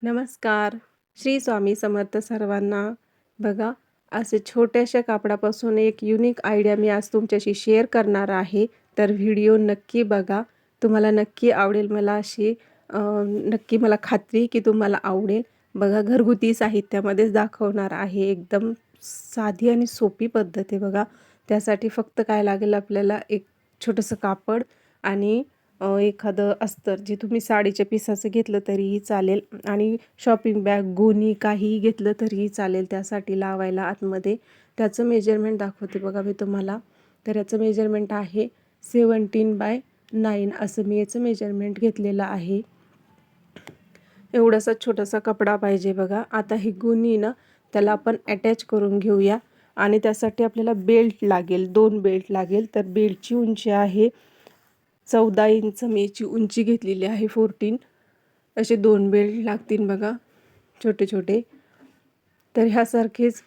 नमस्कार. श्री स्वामी समर्थ सर्वांना. बघा, असे छोट्याशा कापडापासून एक युनिक आयडिया मी आज तुमच्याशी शेअर करणार आहे. तर व्हिडिओ नक्की बघा. तुम्हाला नक्की आवडेल. नक्की मला खात्री आहे की तुम्हाला आवडेल. बघा, घरगुती साहित्यामध्येच दाखवणार आहे. एकदम साधी आणि सोपी पद्धत आहे बघा. त्यासाठी फक्त काय लागेल आपल्याला एक छोटंसं कापड आणि एखादं अस्तर जे तुम्ही साडीच्या पिसाचं घेतलं तरीही चालेल आणि शॉपिंग बॅग, गोणी काहीही घेतलं तरीही चालेल त्यासाठी लावायला आतमध्ये. त्याचं मेजरमेंट दाखवते बघा मी तुम्हाला. तर याचं मेजरमेंट आहे 17x9 असं मी याचं मेजरमेंट घेतलेलं आहे. एवढासा छोटासा कपडा पाहिजे बघा. आता ही गोणी ना त्याला आपण अटॅच करून घेऊया आणि त्यासाठी आपल्याला बेल्ट लागेल, 2 बेल्ट लागेल. तर बेल्टची उंची आहे 14 इंच मी याची उंची घेतलेली आहे 14. असे 2 बेल्ट लागतील बघा छोटे छोटे. तर ह्यासारखेच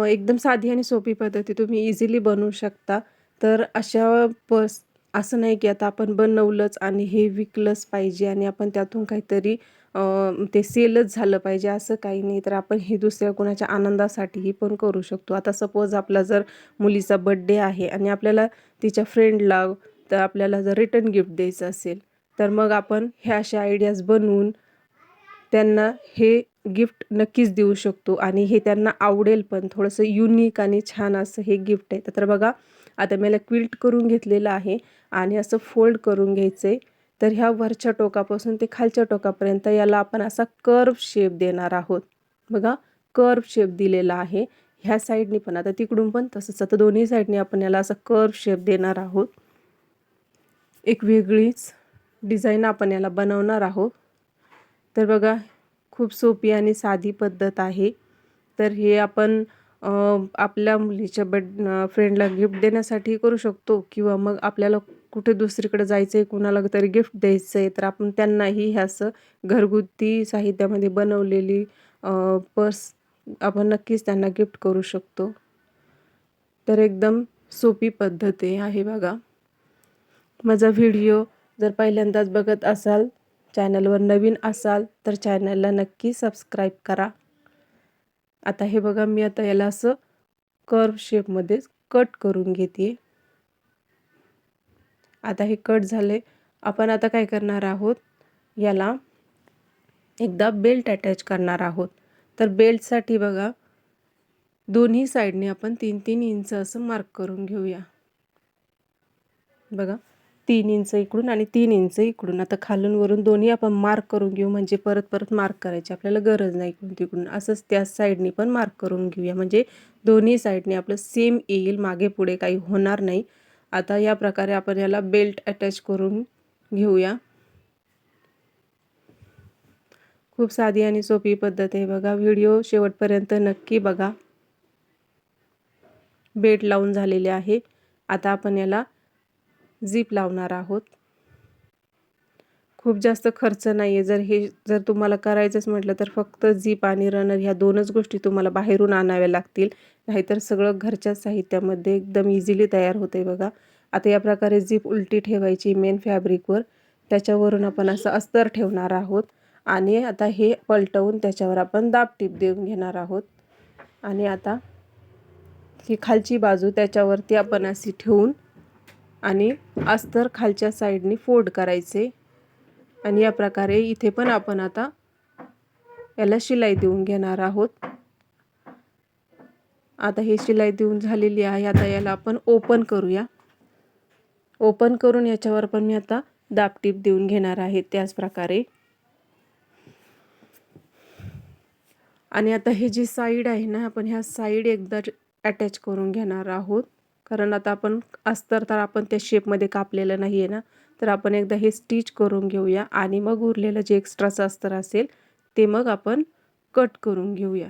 एकदम साधी आणि सोपी पद्धती तुम्ही इझिली बनवू शकता. तर असं नाही की आता आपण बनवलंच आणि हे विकलंच पाहिजे आणि आपण त्यातून काहीतरी ते सेलच झालं पाहिजे असं काही नाही. तर आपण हे दुसऱ्या कोणाच्या आनंदासाठीही पण करू शकतो. आता सपोज आपला जर मुलीचा बड्डे आहे आणि आपल्याला तिच्या फ्रेंडला तर आपल्याला जर रिटर्न गिफ्ट द्यायचं असेल तर मग आपण ह्या अशा आयडियाज बनवून त्यांना हे गिफ्ट नक्कीच देऊ शकतो आणि हे त्यांना आवडेल पण. थोडंसं युनिक आणि छान असं हे गिफ्ट आहे. तर बघा, आता मला क्विल्ट करून घेतलेलं आहे आणि असं फोल्ड करून घ्यायचं आहे. तर ह्या वरच्या टोकापासून ते खालच्या टोकापर्यंत याला आपण असा कर्व शेप देणार आहोत. बघा, कर्व शेप दिलेला आहे. ह्या साईडनी पण आता तिकडून पण तसंच. आता दोन्ही साईडनी आपण याला असा कर्व शेप देणार आहोत. एक वेगळीच डिझाईन आपण याला बनवणार आहोत. तर बघा, खूप सोपी आणि साधी पद्धत आहे. तर हे आपण आपल्या मुलीच्या फ्रेंडला गिफ्ट देण्यासाठी करू शकतो किंवा मग आपल्याला कुठे दुसरीकडे जायचं आहे, कुणाला तरी गिफ्ट द्यायचं आहे, तर आपण त्यांनाही हे असं घरगुती साहित्यामध्ये बनवलेली पर्स आपण नक्कीच त्यांना गिफ्ट करू शकतो. तर एकदम सोपी पद्धत आहे बघा. माझा व्हिडिओ जर पहिल्यांदाच बघत असाल, चॅनलवर नवीन असाल तर चॅनलला नक्की सबस्क्राईब करा. आता हे बघा, मी आता याला असं कर्व शेपमध्ये कट करून घेते. आता हे कट झाले. आपण आता काय करणार आहोत, याला एकदा बेल्ट अटॅच करणार आहोत. तर बेल्टसाठी बघा, दोन्ही साईडने आपण 3-3 इंच असं मार्क करून घेऊया. बघा, 3 इंच इकडून आणि 3 इंच इकडून. आता खालून वरून दोन्ही आपण मार्क करून घेऊ, म्हणजे परत परत मार्क करायची आपल्याला गरज नाही इकडून तिकडून. असंच त्या साईडनी पण मार्क करून घेऊया, म्हणजे दोन्ही साईडने आपलं सेम येईल, मागे पुढे काही होणार नाही. आता या प्रकारे आपण याला बेल्ट अटॅच करून घेऊया. खूप साधी आणि सोपी पद्धत आहे बघा. व्हिडिओ शेवटपर्यंत नक्की बघा. बेल्ट लावून झालेले आहे. आता आपण याला झिप लावणार आहोत. खूप जास्त खर्च नाही आहे. जर तुम्हाला करायचंच म्हटलं तर फक्त झिप आणि रनर ह्या 2च गोष्टी तुम्हाला बाहेरून आणाव्या लागतील. नाहीतर सगळं घरच्या साहित्यामध्ये एकदम इझिली तयार होते बघा. आता या प्रकारे झिप उलटी ठेवायची मेन फॅब्रिकवर. त्याच्यावरून आपण असं अस्तर ठेवणार आहोत आणि आता हे पलटवून त्याच्यावर आपण दाब टीप देऊन घेणार आहोत. आणि आता ही खालची बाजू त्याच्यावरती आपण अशी ठेवून आणि अस्तर खालच्या साईडनी फोल्ड करायचे आणि या प्रकारे इथे पण आपण आता याला शिलाई देऊन घेणार आहोत. आता ही शिलाई देऊन झालेली आहे. आता याला आपण ओपन करूया. ओपन करून याच्यावर पण मी आता दाबटीप देऊन घेणार आहे त्याच प्रकारे. आणि आता ही जी साईड आहे ना, आपण ह्या साईड एकदा अटॅच करून घेणार आहोत. कारण आता आपण अस्तर तर आपण त्या शेपमध्ये कापलेलं नाही आहे ना, तर आपण एकदा हे स्टिच करून घेऊया आणि मग उरलेलं जे एक्स्ट्राचं अस्तर असेल ते मग आपण कट करून घेऊया,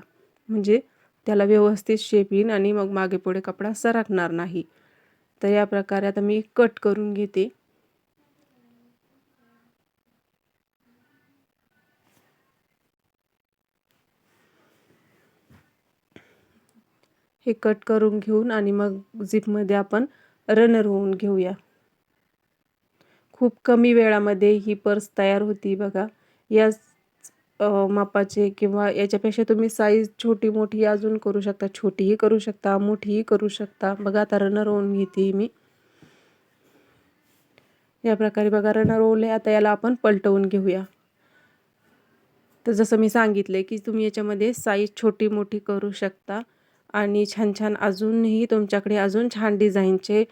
म्हणजे त्याला व्यवस्थित शेप येईल आणि मग मागे पुढे कपडा सरकणार नाही. तर या प्रकारे आता मी कट करून घेते. हे कट करून घेऊन आणि मग झिपमध्ये आपण रनर होऊन घेऊया. खूप कमी वेळामध्ये ही पर्स तयार होती बघा. या मापाचे किंवा याच्यापेक्षा तुम्ही साईज छोटी मोठी अजून करू शकता, छोटीही करू शकता, मोठीही करू शकता. बघा आता रनर ओव्हन घेते मी. या प्रकारे बघा रनर ओव्हन आहे. आता याला आपण पलटवून घेऊया. तर जसं मी सांगितले की तुम्ही याच्यामध्ये साईज छोटी मोठी करू शकता आणि छान छान अजूनही तुमच्याकडे अजून छान डिझाईनचे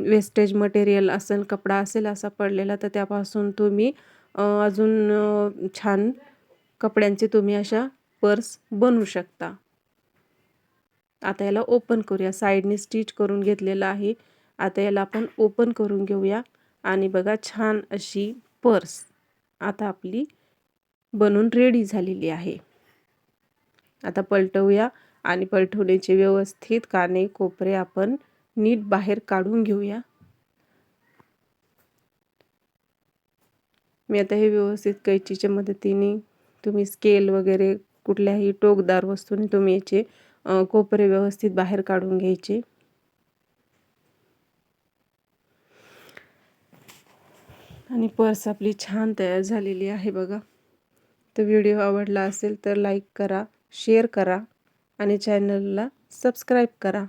वेस्टेज मटेरियल असेल, कपडा असेल असा पडलेला, तर त्यापासून तुम्ही अजून छान कपड्यांचे तुम्ही अशा पर्स बनवू शकता. आता याला ओपन करूया. साईडने स्टिच करून घेतलेलं आहे. आता याला आपण ओपन करून घेऊया आणि बघा छान अशी पर्स आता आपली बनून रेडी झालेली आहे. आता पलटवूया आणि पलटवण्याचे व्यवस्थित काने कोपरे आपण नीट बाहेर काढून घेऊया. मी आता हे व्यवस्थित कैचीच्या मदतीने, तुम्ही स्केल वगैरे कुठल्याही टोकदार वस्तूने तुम्ही याचे कोपरे व्यवस्थित बाहेर काढून घ्यायचे. आणि पर्स आपली छान तयार झालेली आहे बघा. तर व्हिडिओ आवडला असेल तर लाईक करा, शेअर करा आणि चॅनलला सबस्क्राईब करा.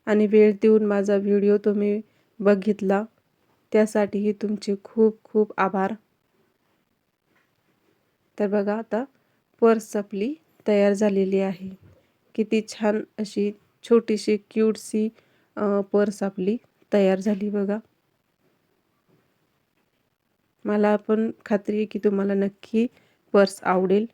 आणि वेळ देऊन माझा व्हिडिओ तुम्ही बघितला त्यासाठीही तुमचे खूप खूप आभार. तर बघा आता पर्स आपली तयार झालेली आहे. किती छान अशी छोटीशी क्यूटसी पर्स आपली तयार झाली बघा. मला पण खात्री आहे की तुम्हाला नक्की पर्स आवडेल.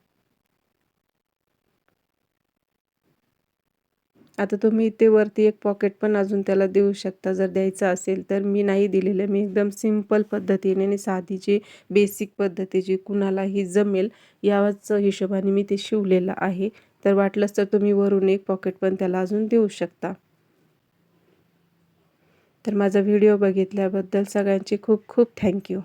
आता तुम्ही इथे वरती एक पॉकेट पण अजून त्याला देऊ शकता जर द्यायचं असेल तर. मी नाही दिलेलं, मी एकदम सिंपल पद्धतीने आणि साधी जी बेसिक पद्धतीची कुणालाही जमेल याच हिशोबाने मी ते शिवलेलं आहे. तर वाटलंच तर तुम्ही वरून एक पॉकेट पण त्याला अजून देऊ शकता. तर माझा व्हिडिओ बघितल्याबद्दल सगळ्यांचे खूप खूप थँक्यू.